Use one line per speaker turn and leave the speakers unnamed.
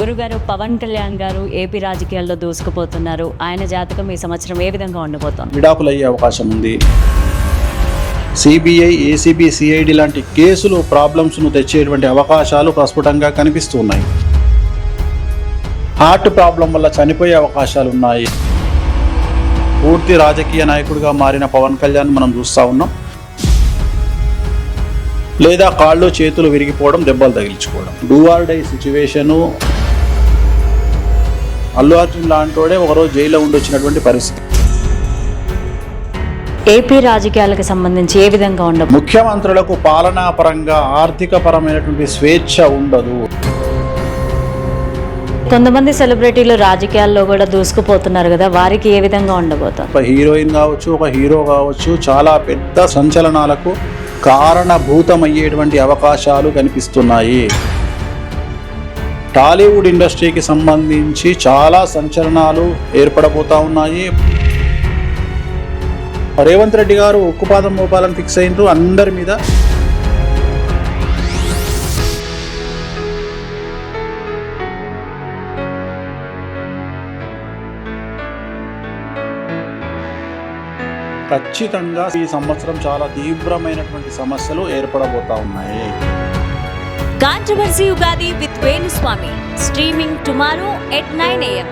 గురుగారు పవన్ కళ్యాణ్ గారు ఏపీ రాజకీయాల్లో దూసుకుపోతున్నారు. ఆయన జాతకం ఈ సంవత్సరం ఏ విధంగా ఉండబోతోంది?
విడాకులయ్యే అవకాశం ఉంది. సిబిఐ, ఏసీబీ, సిఐడి లాంటి కేసులు ప్రాబ్లమ్స్ను తెచ్చేటువంటి అవకాశాలు ప్రస్ఫుటంగా కనిపిస్తున్నాయి. హార్ట్ ప్రాబ్లం వల్ల చనిపోయే అవకాశాలు ఉన్నాయి. పూర్తి రాజకీయ నాయకుడిగా మారిన పవన్ కళ్యాణ్ మనం చూస్తూ ఉన్నాం. లేదా కాళ్ళు చేతులు విరిగిపోవడం, దెబ్బలు తగిలించుకోవడం, do or die situation. Allu Arjun లాంటోడే ఒకరోజు జైల్లో ఉండొచ్చినటువంటి పరిస్థితి.
ఏపీ రాజకీయాలకు సంబంధించి ఏ విధంగా ఉండదు?
ముఖ్యమంత్రులకు పాలనా పరంగా ఆర్థిక పరమైనటువంటి స్వేచ్ఛ ఉండదు.
కొంతమంది సెలబ్రిటీలు రాజకీయాల్లో కూడా దూసుకుపోతున్నారు కదా, వారికి ఏ విధంగా ఉండబోతోంది?
ఒక హీరోయిన్ కావచ్చు, ఒక హీరో కావచ్చు, చాలా పెద్ద సంచలనాలకు కారణభూతమయ్యేటువంటి అవకాశాలు కనిపిస్తున్నాయి. టాలీవుడ్ ఇండస్ట్రీకి సంబంధించి చాలా సంచలనాలు ఏర్పడబోతా ఉన్నాయి. రేవంత్ రెడ్డి గారు ఉక్కుపాదం మోపాలని ఫిక్స్ అయినరు అందరి మీద. ఖచ్చితంగా ఈ సంవత్సరం చాలా తీవ్రమైనటువంటి సమస్యలు ఏర్పడబోతా ఉన్నాయి.
Controversy Ugadi with Venu Swamy, streaming tomorrow at 9 AM.